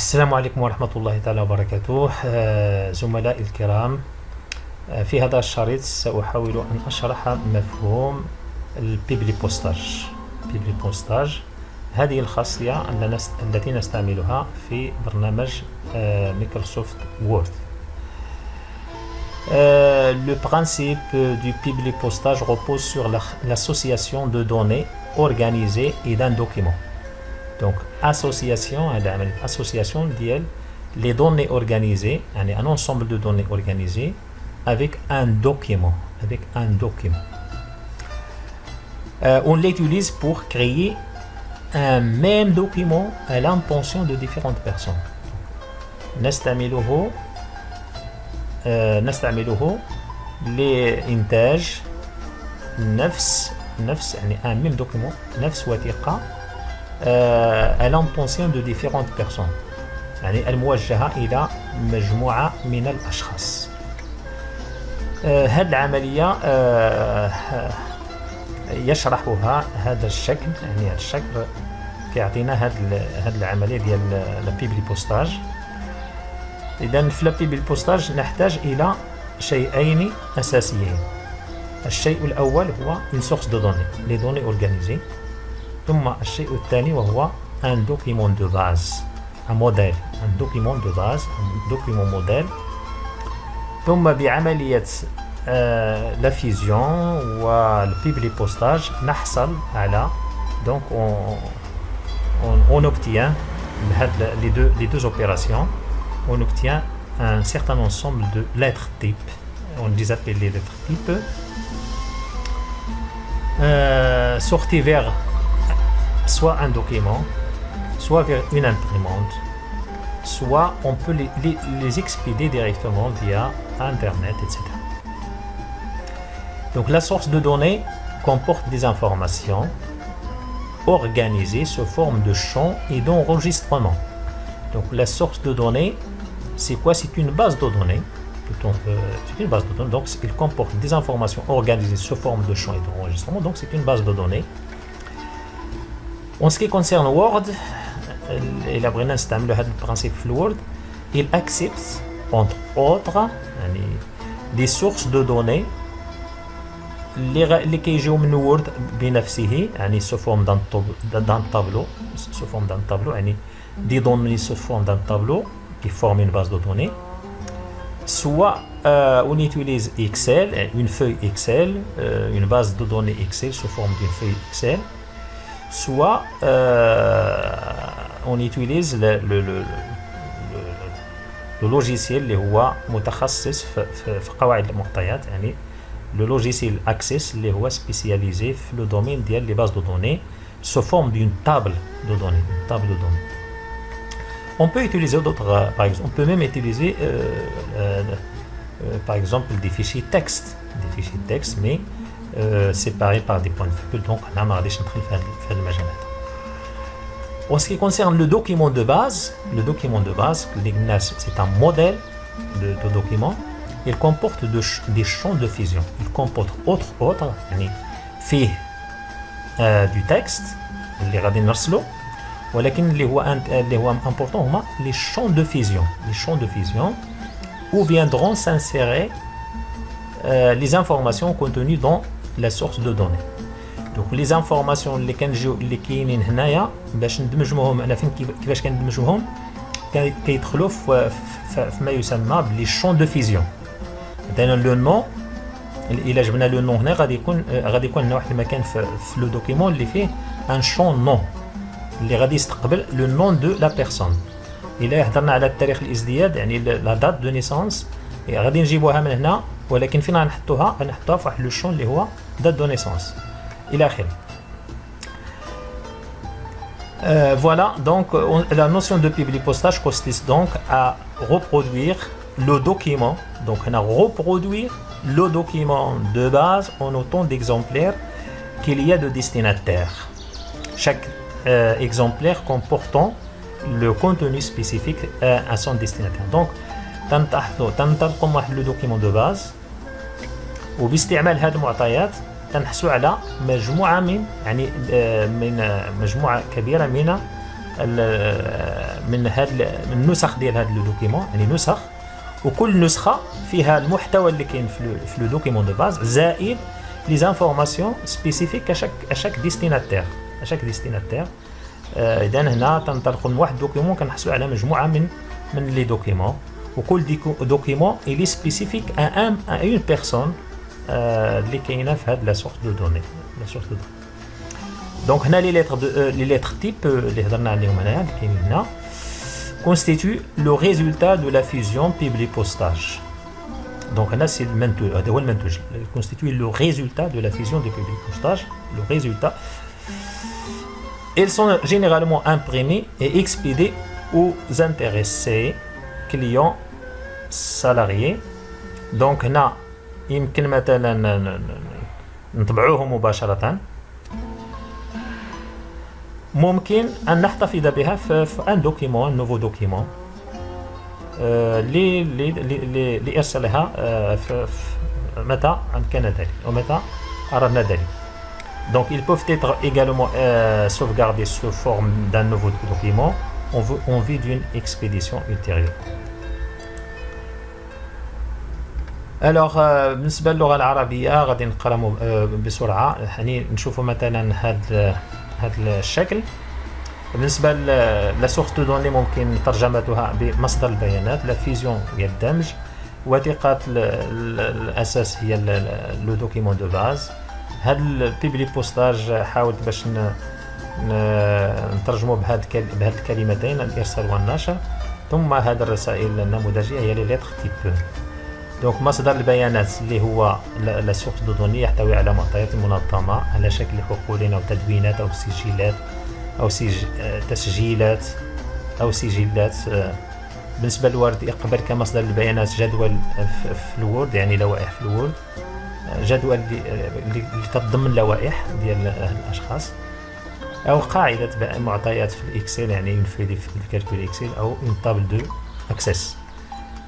السلام عليكم ورحمة الله تعالى وبركاته. زملائي الكرام، في هذا الشريط سأحاول أن أشرح مفهوم البيبلي بوستاج. بيبلي بوستاج هذه الخاصية التي نستعملها في برنامج مايكروسوفت وورد. Le principe du public postage repose sur l'association de données organisées et d'un document. Donc, association ديال les données organisées, un ensemble de données organisées avec un document. On l'utilise pour créer un même document à l'intention de différentes personnes. نستعمله لإنتاج نفس un même document, نفس وثيقة à l'intention de différentes personnes، يعني الموجهة إلى مجموعة من الأشخاص. هذه العملية يشرحها هذا الشكل، يعني هذا الشكل كيعطينا هذه العملية ديال البيبلي بوستاج. إذن في البيبلي بوستاج نحتاج إلى شيئين أساسيين. الشيء الأول هو une source de données، les données organisées. ثم الشيء الثاني وهو un document de base، un modèle، un document de base، un document modèle. ثم بعملية la fusion والبيبلي بوستاج نحصل على donc on obtient les deux opérations، on obtient un certain ensemble de lettres types. On les appelle les lettres types sorties vers soit un document, soit vers une imprimante, soit on peut les expédier directement via Internet, etc. Donc la source de données comporte des informations organisées sous forme de champs et d'enregistrements. Donc la source de données, c'est quoi? C'est une base de données. C'est une base de données. Donc il comporte des informations organisées sous forme de champs et d'enregistrements. Donc c'est une base de données. En ce qui concerne Word, il a vraiment installé le principe Word. Il accepte, entre autres, des sources de données اللي كيجيو من وورد بنفسه، يعني sous forme d'un tableau، sous forme d'un tableau، يعني des données sous forme d'un tableau qui forment une base de données. Soit on utilise Excel, une feuille Excel, une base de données Excel sous forme d'une feuille Excel. Soit on utilise le logiciel اللي هو متخصص في قواعد المعطيات، يعني le logiciel Access اللي هو spécialisé في le domaine ديال les bases de données sous forme d'une table de données. On peut utiliser d'autres, par exemple, on peut même utiliser par exemple des fichiers texte, mais séparés par des points de virgule. Donc on a غاديش ندخل في هذا المجال هذا. En ce qui concerne le document de base, c'est un modèle de document. Il comporte des champs de fusion. Il comporte autre يعني فيه du texte اللي غادي نرسلو، ولكن اللي هو important هما les champs de fusion où viendront s'insérer les informations contenues dans la source de données. Donc les informations اللي كاينين هنايا باش ندمجوهم، انا كيفاش كندمجوهم، كيدخلوا في ما يسمى بلي champs de fusion. مثلا لو نون، الا جبنا لو نون هنا غادي يكون هنا واحد المكان في لو دوكيمون اللي فيه ان شون نون اللي غادي يستقبل لو نون دو لا بيرسون. الا هضرنا على التاريخ الازدياد، يعني لا دات دو نيسانس، غادي نجيبوها من هنا، ولكن فين غنحطوها في واحد لو شون اللي هو دات دو نيسانس الى اخره. Voilà, donc la notion de public postage consiste donc à reproduire le document. Donc on a reproduire le document de base en autant d'exemplaires qu'il y a de destinataires. Chaque exemplaire comportant le contenu spécifique à son destinataire. Donc تنطلقوا واحد le document de base، وباستعمال هذه المعطيات تنحصل على مجموعة من مجموعة كبيرة من من النسخ ديال هذا لو دوكيمون، يعني نسخ، وكل نسخه فيها المحتوى اللي كاين في لو دوكيمون دو باز زائد لي زانفورماسيون سبيسيفيك اشاك ديستيناتير. اذا هنا تنطلقوا من واحد دوكيمون كنحصلوا على مجموعه من لي دوكيمون، وكل دوكيمون إلي سبيسيفيك ان اون بيرسون اللي كاينه في هاد لا سورت دو دوني. دونك هنا لي ليتر تيب اللي هضرنا عليهم هنايا اللي كاينين هنا constitue le résultat de la fusion public-postage. Donc là, c'est le منتوج. Constitue le résultat de la fusion du public-postage. Le résultat. Elles sont généralement imprimées et expédiées aux intéressés, clients, salariés. Donc là, يمكن مثلا نطبعوه مباشرة. ممكن أن نحتفظ بها في ان دوكيمون، نوفو دوكيمون لإرسالها متى أمكن ذلك ومتى أردنا ذلك. Donc ils peuvent être également sauvegardés sous forme d'un nouveau document en vue d'une expédition ultérieure. Alors بالنسبة للغة العربية غادي نقرا بسرعة، يعني نشوفوا مثلا هذا الشكل. بالنسبه لا سورس دو دوني ممكن ترجمتها بمصدر البيانات، لا فيزيون هي الدمج، وثيقه الاساس هي لو دوكيمون دو باز. هاد البيبلي بوستاج حاولت باش نترجمه بهاد الكلمتين، الارسال والنشر. ثم هاد الرسائل النموذجيه هي لي ليتر تيب. دونك مصدر البيانات اللي هو لا سورس دو دوني يحتوي على معطيات منظمه على شكل حقول او تدوينات او سجلات او تسجيلات او سجلات. بالنسبه للوورد يقبل كمصدر البيانات جدول في الوورد، يعني لوائح في الوورد، جدول اللي تضمن لوائح ديال الاشخاص، او قاعده معطيات في الاكسل، يعني اون في الكالكول اكسل او اون تابل دو اكسس.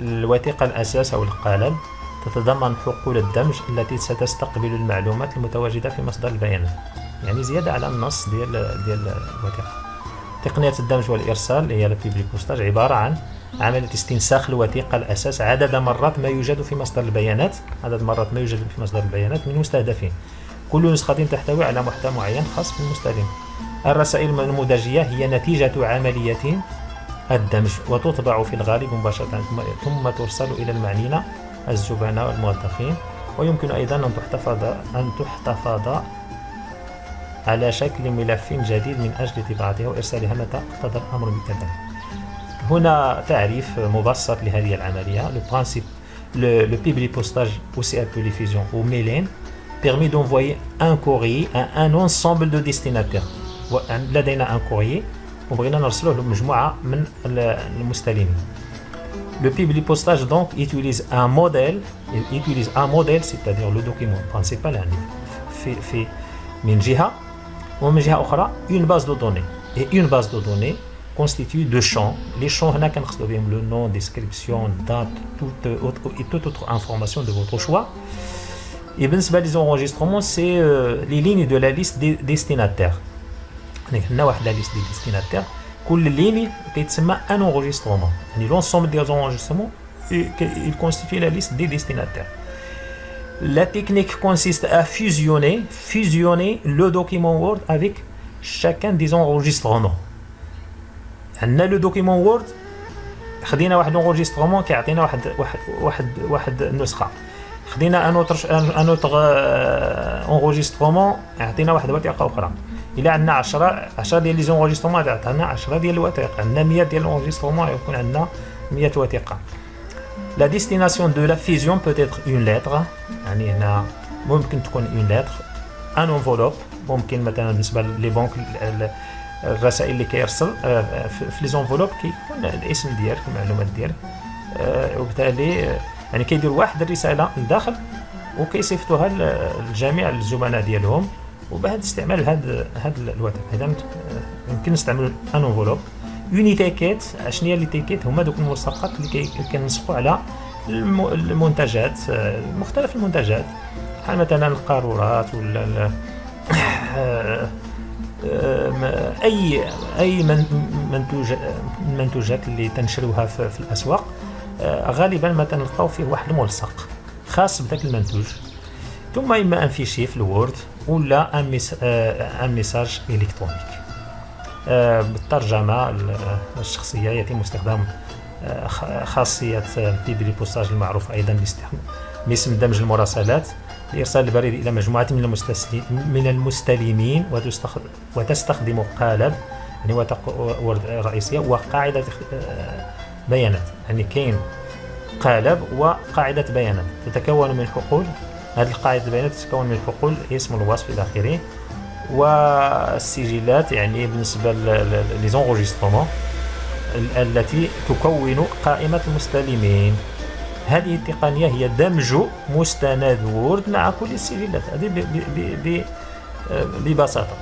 الوثيقة الأساس أو القالب تتضمن حقول الدمج التي ستستقبل المعلومات المتواجدة في مصدر البيانات، يعني زيادة على النص ديال الوثيقة. تقنية الدمج والإرسال هي البيبليك بوستاج عبارة عن عملية استنساخ الوثيقة الأساس عدد مرات ما يوجد في مصدر البيانات، من مستهدفين. كل نسخة تحتوي على محتوى معين خاص بالمستخدم. الرسائل النموذجية هي نتيجة عملية الدمج وتطبع في الغالب مباشرة ثم ترسل إلى المعنيين الزبناء والموظفين، ويمكن أيضا أن تحتفظ على شكل ملف جديد من أجل طباعتها وإرسالها متى اقتضى الأمر بكذلك. هنا تعريف مبسط لهذه العملية. Le public postage, aussi appelé fusion ou mailing, permet d'envoyer un courrier à un ensemble de destinataires. لدينا un courrier وبغينا نرسلوه لمجموعة من المستلمين. Le public postage donc utilise un modèle, c'est-à-dire le document principal في من جهة، ومن جهة أخرى une base de données. Et une base de données constituée de champs. Les champs هنا كنقصدوا بهم le nom, description, date, toute autre information de votre choix. Et بالنسبة les enregistrements, c'est les lignes de la liste des destinataires. هنا واحد لا ليست دي ديستيناتير، كل ليني كيتسمى ان انغوجيسترومون، يعني لونسومبل ديال زونغوجيسترومون il constitue la liste des destinataires. La technique consiste à fusionner le document Word avec chacun des enregistrements. عندنا لو دوكيمون وورد خدينا واحد انغوجيسترومون كيعطينا واحد النسخه، خدينا ان اوتر انغوجيسترومون يعطينا واحد الوثيقه اخرى. إلا عندنا 10 ديال لي زونغوجيسترومون عطانا 10 ديال الوثائق، عندنا 100 ديال الانغوجيسترومون يكون عندنا 100 وثيقة. La destination de la fusion peut être une lettre، يعني هنا ممكن تكون une lettre، un enveloppe، ممكن مثلا بالنسبة لي بنك الرسائل اللي كيرسل في لي زونفولوب كيكون الاسم ديالك، المعلومات ديالك، وبالتالي يعني كيديروا واحد الرسالة لداخل وكيصيفطوها لجميع الزبناء ديالهم، وبهذا استعمال هاد الوثيقه. اذا يمكن نستعمل ان انفولوب. اون تيكيت، شنو هي لي تيكيت؟ هما دوك الملصقات اللي كنلصقوا على المنتجات، مختلف المنتجات، بحال مثلا القارورات ولا اي منتوجات اللي تنشروها في الاسواق غالبا ما تلقاو فيه واحد الملصق خاص بداك المنتوج، ثم اما ان فيشي في الوورد ولا ان ميساج الكترونيك. بالترجمه الشخصيه يتم استخدام خاصيه البيبريبوساج المعروف ايضا باسم دمج المراسلات لإرسال البريد إلى مجموعة من المستلمين، وتستخدم قالب يعني وورد رئيسية وقاعدة بيانات. يعني كاين قالب وقاعدة بيانات تتكون من حقول. هذه القاعدة البيانات تتكون من حقول اسم الوصف إلى آخره، والسجلات يعني بالنسبة لزونغوجيسترومون التي تكون قائمة المستلمين. هذه التقنية هي دمج مستند وورد مع كل السجلات. هذه ببساطة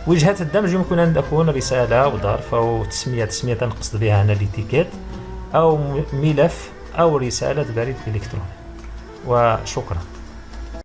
وجهة الدمج يمكن أن تكون رسالة أو ظرف أو تسمية نقصد بها هنا ليتيكيت، أو ملف أو رسالة بريد إلكتروني. وشكرا.